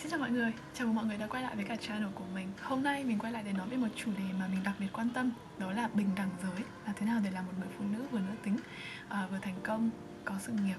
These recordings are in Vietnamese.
Xin chào mọi người, chào mừng mọi người đã quay lại với cả channel của mình. Hôm nay mình quay lại để nói về một chủ đề mà mình đặc biệt quan tâm. Đó là bình đẳng giới, là thế nào để làm một người phụ nữ vừa nữ tính, vừa thành công, có sự nghiệp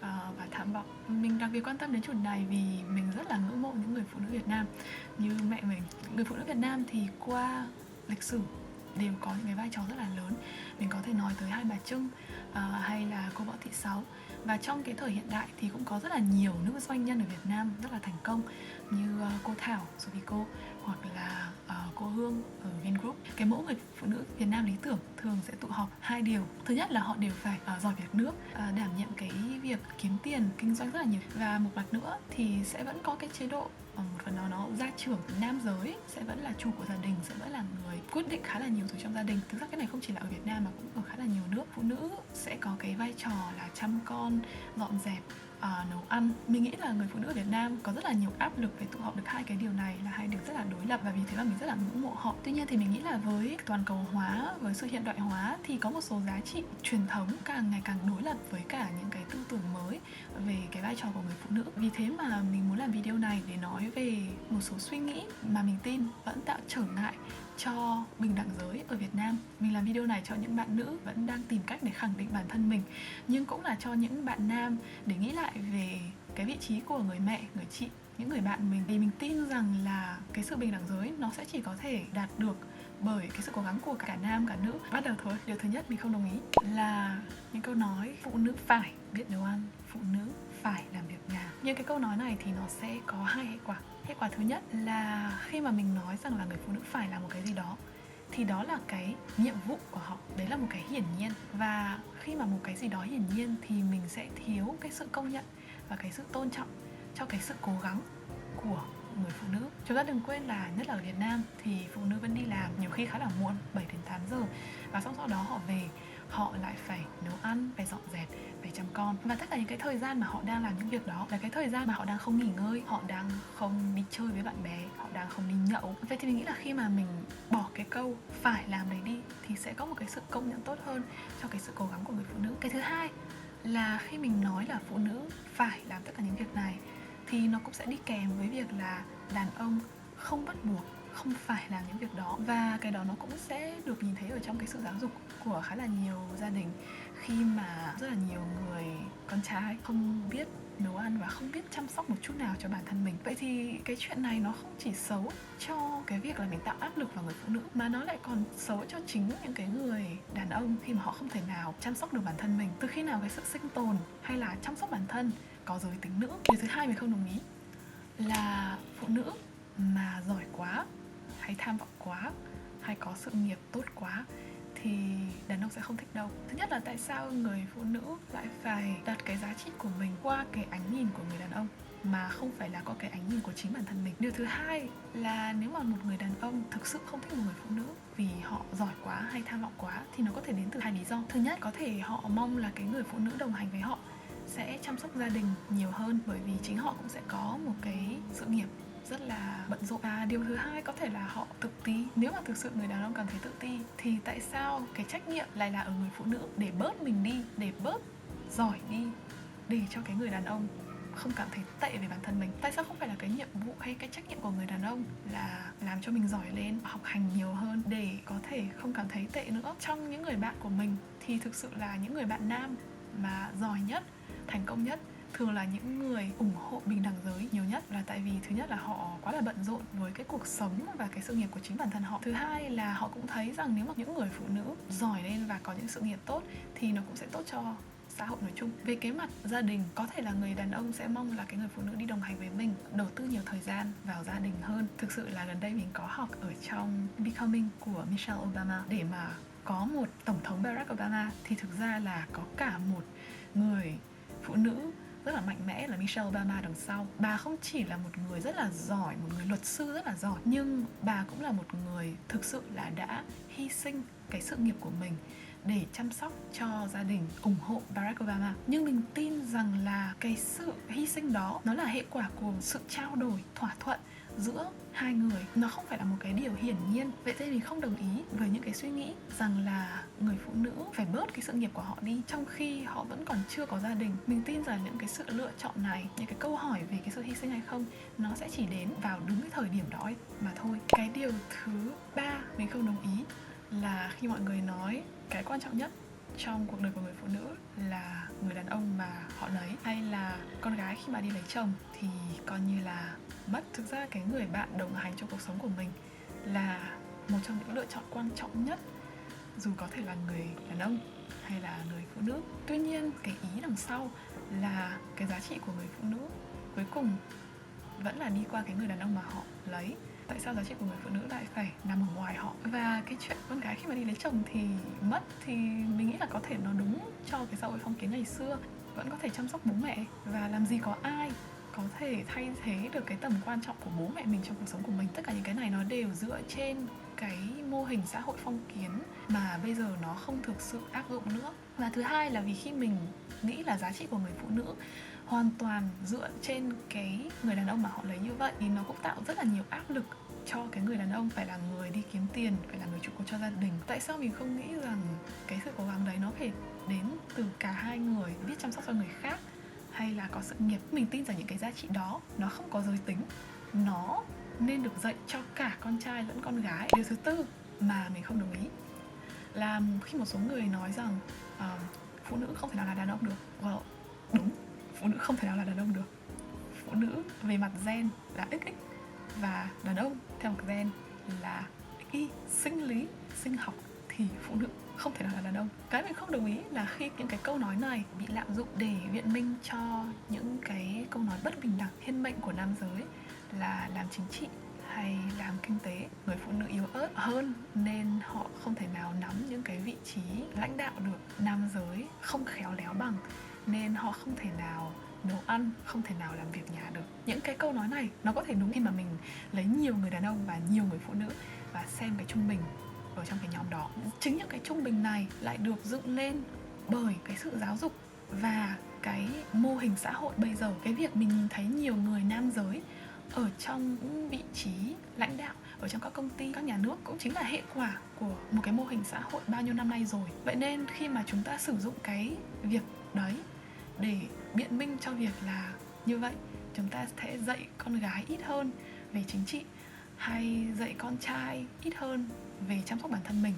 và tham vọng. Mình đặc biệt quan tâm đến chủ đề này vì mình rất là ngưỡng mộ những người phụ nữ Việt Nam như mẹ mình. Người phụ nữ Việt Nam thì qua lịch sử đều có những cái vai trò rất là lớn. Mình có thể nói tới Hai Bà Trưng hay là cô Võ Thị Sáu. Và trong cái thời hiện đại thì cũng có rất là nhiều nữ doanh nhân ở Việt Nam rất là thành công, như cô Thảo, Sovico, hoặc là cô Hương ở Vingroup. Cái mẫu người phụ nữ Việt Nam lý tưởng thường sẽ tụ họp hai điều. Thứ nhất là họ đều phải giỏi việc nước, đảm nhiệm cái việc kiếm tiền, kinh doanh rất là nhiều. Và một mặt nữa thì sẽ vẫn có cái chế độ, một phần đó nó gia trưởng nam giới sẽ vẫn là chủ của gia đình, sẽ vẫn là người quyết định khá là nhiều thứ trong gia đình. Thực ra cái này không chỉ là ở Việt Nam mà cũng ở khá là nhiều nước. Phụ nữ sẽ có cái vai trò là chăm con, dọn dẹp, nấu ăn. Mình nghĩ là người phụ nữ ở Việt Nam có rất là nhiều áp lực để tụ họp được hai cái điều này, là hai điều rất là đối lập, và vì thế mà mình rất là ngưỡng mộ họ. Tuy nhiên thì mình nghĩ là với toàn cầu hóa, với sự hiện đại hóa thì có một số giá trị truyền thống càng ngày càng đối lập với cả những cái tư tưởng mới về cái vai trò của người phụ nữ. Vì thế mà mình muốn làm video này để nói về một số suy nghĩ mà mình tin vẫn tạo trở ngại cho bình đẳng giới ở Việt Nam. Mình làm video này cho những bạn nữ vẫn đang tìm cách để khẳng định bản thân mình, nhưng cũng là cho những bạn nam để nghĩ lại về cái vị trí của người mẹ, người chị, những người bạn mình. Vì mình tin rằng là cái sự bình đẳng giới nó sẽ chỉ có thể đạt được bởi cái sự cố gắng của cả nam cả nữ. Bắt đầu thôi. Điều thứ nhất mình không đồng ý là những câu nói phụ nữ phải biết nấu ăn, phụ nữ phải làm việc nhà. Nhưng cái câu nói này thì nó sẽ có hai hệ quả. Hệ quả thứ nhất là khi mà mình nói rằng là người phụ nữ phải làm một cái gì đó thì đó là cái nhiệm vụ của họ, đấy là một cái hiển nhiên. Và khi mà một cái gì đó hiển nhiên thì mình sẽ thiếu cái sự công nhận và cái sự tôn trọng cho cái sự cố gắng của người phụ nữ. Chúng ta đừng quên là nhất là ở Việt Nam thì phụ nữ vẫn đi làm nhiều khi khá là muộn, 7 đến 8 giờ, và sau đó họ về, họ lại phải nấu ăn, phải dọn dẹp, phải chăm con. Và tất cả những cái thời gian mà họ đang làm những việc đó là cái thời gian mà họ đang không nghỉ ngơi, họ đang không đi chơi với bạn bè, họ đang không đi nhậu. Vậy thì mình nghĩ là khi mà mình bỏ cái câu phải làm đấy đi thì sẽ có một cái sự công nhận tốt hơn cho cái sự cố gắng của người phụ nữ. Cái thứ hai là khi mình nói là phụ nữ phải làm tất cả những việc này thì nó cũng sẽ đi kèm với việc là đàn ông không bắt buộc, không phải làm những việc đó. Và cái đó nó cũng sẽ được nhìn thấy ở trong cái sự giáo dục của khá là nhiều gia đình, khi mà rất là nhiều người con trai không biết nấu ăn và không biết chăm sóc một chút nào cho bản thân mình. Vậy thì cái chuyện này nó không chỉ xấu cho cái việc là mình tạo áp lực vào người phụ nữ, mà nó lại còn xấu cho chính những cái người đàn ông khi mà họ không thể nào chăm sóc được bản thân mình. Từ khi nào cái sự sinh tồn hay là chăm sóc bản thân có giới tính nữ? Điều thứ hai mình không đồng ý là phụ nữ mà giỏi quá, hay tham vọng quá, hay có sự nghiệp tốt quá thì đàn ông sẽ không thích đâu. Thứ nhất là tại sao người phụ nữ lại phải đặt cái giá trị của mình qua cái ánh nhìn của người đàn ông mà không phải là có cái ánh nhìn của chính bản thân mình. Điều thứ hai là nếu mà một người đàn ông thực sự không thích một người phụ nữ vì họ giỏi quá hay tham vọng quá thì nó có thể đến từ hai lý do. Thứ nhất, có thể họ mong là cái người phụ nữ đồng hành với họ sẽ chăm sóc gia đình nhiều hơn, bởi vì chính họ cũng sẽ có một cái sự nghiệp rất là bận rộn. Điều thứ hai có thể là họ tự ti. Nếu mà thực sự người đàn ông cảm thấy tự ti thì tại sao cái trách nhiệm lại là ở người phụ nữ để bớt mình đi, để bớt giỏi đi, để cho cái người đàn ông không cảm thấy tệ về bản thân mình? Tại sao không phải là cái nhiệm vụ hay cái trách nhiệm của người đàn ông là làm cho mình giỏi lên, học hành nhiều hơn để có thể không cảm thấy tệ nữa? Trong những người bạn của mình thì thực sự là những người bạn nam mà giỏi nhất, thành công nhất thường là những người ủng hộ bình đẳng giới nhiều nhất, là tại vì thứ nhất là họ quá là bận rộn với cái cuộc sống và cái sự nghiệp của chính bản thân họ. Thứ hai là họ cũng thấy rằng nếu mà những người phụ nữ giỏi lên và có những sự nghiệp tốt thì nó cũng sẽ tốt cho xã hội nói chung. Về cái mặt gia đình, có thể là người đàn ông sẽ mong là cái người phụ nữ đi đồng hành với mình, đầu tư nhiều thời gian vào gia đình hơn. Thực sự là gần đây mình có học ở trong Becoming của Michelle Obama, để mà có một tổng thống Barack Obama thì thực ra là có cả một người phụ nữ rất là mạnh mẽ là Michelle Obama đằng sau. Bà không chỉ là một người rất là giỏi, một người luật sư rất là giỏi, nhưng bà cũng là một người thực sự là đã hy sinh cái sự nghiệp của mình để chăm sóc cho gia đình, ủng hộ Barack Obama. Nhưng mình tin rằng là cái sự hy sinh đó nó là hệ quả của sự trao đổi, thỏa thuận giữa hai người nó không phải là một cái điều hiển nhiên. Vậy nên mình không đồng ý với những cái suy nghĩ rằng là người phụ nữ phải bớt cái sự nghiệp của họ đi trong khi họ vẫn còn chưa có gia đình. Mình tin rằng những cái sự lựa chọn này, những cái câu hỏi về cái sự hy sinh hay không, nó sẽ chỉ đến vào đúng cái thời điểm đó ấy, mà thôi. Cái điều thứ ba mình không đồng ý là khi mọi người nói cái quan trọng nhất trong cuộc đời của người phụ nữ là người đàn ông mà họ lấy, hay là con gái khi mà đi lấy chồng thì coi như là mất. Thực ra cái người bạn đồng hành trong cuộc sống của mình là một trong những lựa chọn quan trọng nhất, dù có thể là người đàn ông hay là người phụ nữ. Tuy nhiên cái ý đằng sau là cái giá trị của người phụ nữ cuối cùng vẫn là đi qua cái người đàn ông mà họ lấy. Tại sao giá trị của người phụ nữ lại phải nằm ở ngoài họ? Và cái chuyện con gái khi mà đi lấy chồng thì mất thì mình nghĩ là có thể nó đúng cho cái xã hội phong kiến ngày xưa, vẫn có thể chăm sóc bố mẹ, và làm gì có ai có thể thay thế được cái tầm quan trọng của bố mẹ mình trong cuộc sống của mình. Tất cả những cái này nó đều dựa trên cái mô hình xã hội phong kiến mà bây giờ nó không thực sự áp dụng nữa. Và thứ hai là vì khi mình nghĩ là giá trị của người phụ nữ hoàn toàn dựa trên cái người đàn ông mà họ lấy như vậy thì nó cũng tạo rất là nhiều áp lực cho cái người đàn ông phải là người đi kiếm tiền, phải là người trụ cột cho gia đình. Tại sao mình không nghĩ rằng cái sự cố gắng đấy nó phải đến từ cả hai người, biết chăm sóc cho người khác hay là có sự nghiệp? Mình tin rằng những cái giá trị đó nó không có giới tính, nó nên được dạy cho cả con trai lẫn con gái. Điều thứ tư mà mình không đồng ý là khi một số người nói rằng phụ nữ không thể nào là đàn ông được. Well, đúng, phụ nữ không thể nào là đàn ông được. Phụ nữ về mặt gen là XX và đàn ông theo mặt gen là XY. Sinh lý, sinh học thì phụ nữ không thể nào là đàn ông. Cái mình không đồng ý là khi những cái câu nói này bị lạm dụng để biện minh cho những cái câu nói bất bình đẳng, thiên mệnh của nam giới là làm chính trị hay làm kinh tế. Người phụ nữ yếu ớt hơn nên họ không thể nào nắm những cái vị trí lãnh đạo được. Nam giới không khéo léo bằng nên họ không thể nào nấu ăn, không thể nào làm việc nhà được. Những cái câu nói này nó có thể đúng khi mà mình lấy nhiều người đàn ông và nhiều người phụ nữ và xem cái trung bình ở trong cái nhóm đó. Chính những cái trung bình này lại được dựng lên bởi cái sự giáo dục và cái mô hình xã hội bây giờ. Cái việc mình nhìn thấy nhiều người nam giới ở trong những vị trí lãnh đạo ở trong các công ty, các nhà nước cũng chính là hệ quả của một cái mô hình xã hội bao nhiêu năm nay rồi. Vậy nên khi mà chúng ta sử dụng cái việc đấy để biện minh cho việc là như vậy chúng ta sẽ dạy con gái ít hơn về chính trị hay dạy con trai ít hơn về chăm sóc bản thân mình,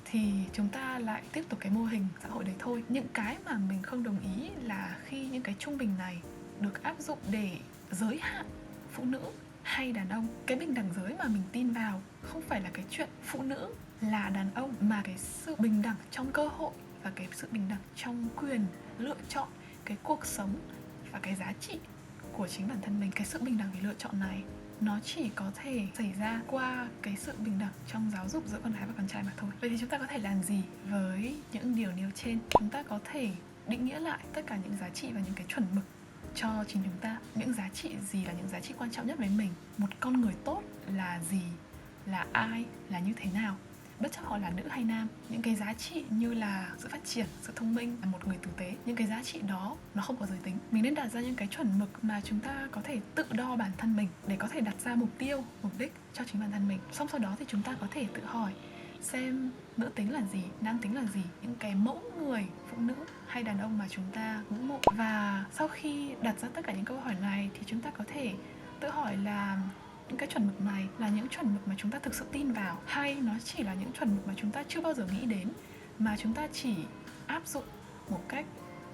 thì chúng ta lại tiếp tục cái mô hình xã hội đấy thôi. Những cái mà mình không đồng ý là khi những cái trung bình này được áp dụng để giới hạn phụ nữ hay đàn ông. Cái bình đẳng giới mà mình tin vào không phải là cái chuyện phụ nữ là đàn ông, mà cái sự bình đẳng trong cơ hội và cái sự bình đẳng trong quyền lựa chọn cái cuộc sống và cái giá trị của chính bản thân mình. Cái sự bình đẳng về lựa chọn này nó chỉ có thể xảy ra qua cái sự bình đẳng trong giáo dục giữa con gái và con trai mà thôi. Vậy thì chúng ta có thể làm gì với những điều nêu trên? Chúng ta có thể định nghĩa lại tất cả những giá trị và những cái chuẩn mực cho chính chúng ta. Những giá trị gì là những giá trị quan trọng nhất với mình? Một con người tốt là gì? Là ai? Là như thế nào? Bất chấp họ là nữ hay nam. Những cái giá trị như là sự phát triển, sự thông minh, là một người tử tế, những cái giá trị đó nó không có giới tính. Mình nên đặt ra những cái chuẩn mực mà chúng ta có thể tự đo bản thân mình để có thể đặt ra mục tiêu, mục đích cho chính bản thân mình. Xong sau đó thì chúng ta có thể tự hỏi xem nữ tính là gì, nam tính là gì, những cái mẫu người phụ nữ hay đàn ông mà chúng ta ngưỡng mộ. Và sau khi đặt ra tất cả những câu hỏi này thì chúng ta có thể tự hỏi là những cái chuẩn mực này là những chuẩn mực mà chúng ta thực sự tin vào, hay nó chỉ là những chuẩn mực mà chúng ta chưa bao giờ nghĩ đến, mà chúng ta chỉ áp dụng một cách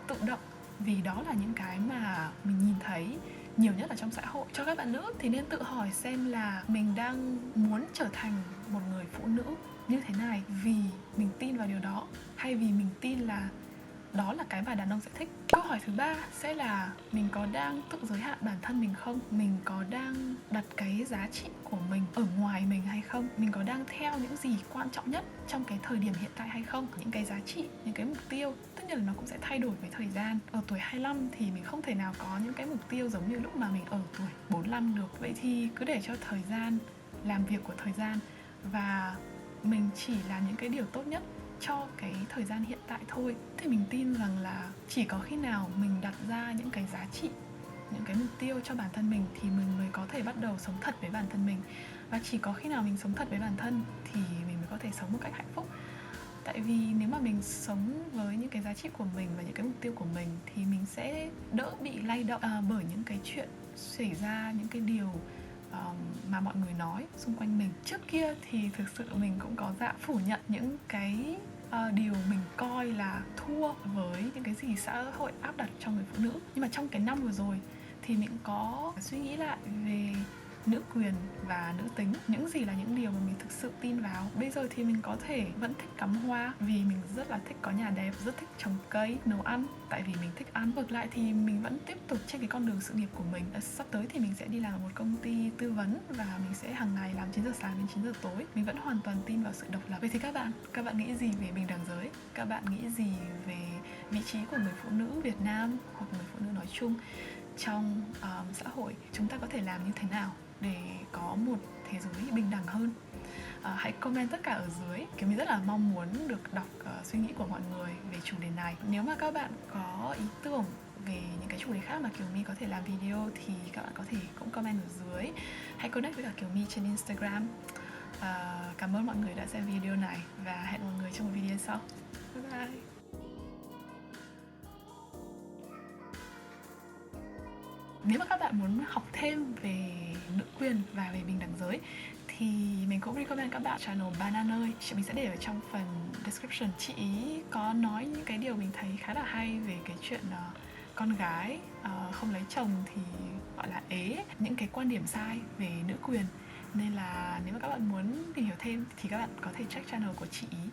tự động vì đó là những cái mà mình nhìn thấy nhiều nhất ở trong xã hội. Cho các bạn nữ thì nên tự hỏi xem là mình đang muốn trở thành một người phụ nữ như thế này vì mình tin vào điều đó, hay vì mình tin là đó là cái mà đàn ông sẽ thích. Câu hỏi thứ ba sẽ là mình có đang tự giới hạn bản thân mình không? Mình có đang đặt cái giá trị của mình ở ngoài mình hay không? Mình có đang theo những gì quan trọng nhất trong cái thời điểm hiện tại hay không? Những cái giá trị, những cái mục tiêu tất nhiên là nó cũng sẽ thay đổi với thời gian. Ở tuổi 25 thì mình không thể nào có những cái mục tiêu giống như lúc mà mình ở tuổi 45 được. Vậy thì cứ để cho thời gian làm việc của thời gian, và mình chỉ làm những cái điều tốt nhất cho cái thời gian hiện tại thôi. Thì mình tin rằng là chỉ có khi nào mình đặt ra những cái giá trị những cái mục tiêu cho bản thân mình thì mình mới có thể bắt đầu sống thật với bản thân mình. Và chỉ có khi nào mình sống thật với bản thân thì mình mới có thể sống một cách hạnh phúc. Tại vì nếu mà mình sống với những cái giá trị của mình và những cái mục tiêu của mình thì mình sẽ đỡ bị lay động bởi những cái chuyện xảy ra, những cái điều mà mọi người nói xung quanh mình. Trước kia thì thực sự mình cũng có dạng phủ nhận những cái điều mình coi là thua với những cái gì xã hội áp đặt cho người phụ nữ. Nhưng mà trong cái năm vừa rồi thì mình có suy nghĩ lại về nữ quyền và nữ tính, những gì là những điều mà mình thực sự tin vào. Bây giờ thì mình có thể vẫn thích cắm hoa vì mình rất là thích có nhà đẹp, rất thích trồng cây, nấu ăn tại vì mình thích ăn. Ngược lại thì mình vẫn tiếp tục trên cái con đường sự nghiệp của mình. Sắp tới thì mình sẽ đi làm ở một công ty tư vấn và mình sẽ hàng ngày làm 9 giờ sáng đến 9 giờ tối. Mình vẫn hoàn toàn tin vào sự độc lập. Vậy thì các bạn nghĩ gì về bình đẳng giới? Các bạn nghĩ gì về vị trí của người phụ nữ Việt Nam hoặc người phụ nữ nói chung trong xã hội? Chúng ta có thể làm như thế nào để có một thế giới bình đẳng hơn? Hãy comment tất cả ở dưới. Mình rất là mong muốn được đọc suy nghĩ của mọi người về chủ đề này. Nếu mà các bạn có ý tưởng về những cái chủ đề khác mà Kiều My có thể làm video thì các bạn có thể cũng comment ở dưới. Hãy connect với cả Kiều My trên Instagram. Cảm ơn mọi người đã xem video này và hẹn mọi người trong một video sau. Bye bye. Nếu mà các bạn muốn học thêm về nữ quyền và về bình đẳng giới thì mình cũng recommend các bạn channel Banana ơi. Mình sẽ để ở trong phần description. Chị ý có nói những cái điều mình thấy khá là hay về cái chuyện con gái không lấy chồng thì gọi là ế, những cái quan điểm sai về nữ quyền. Nên là nếu mà các bạn muốn tìm hiểu thêm thì các bạn có thể check channel của chị ý.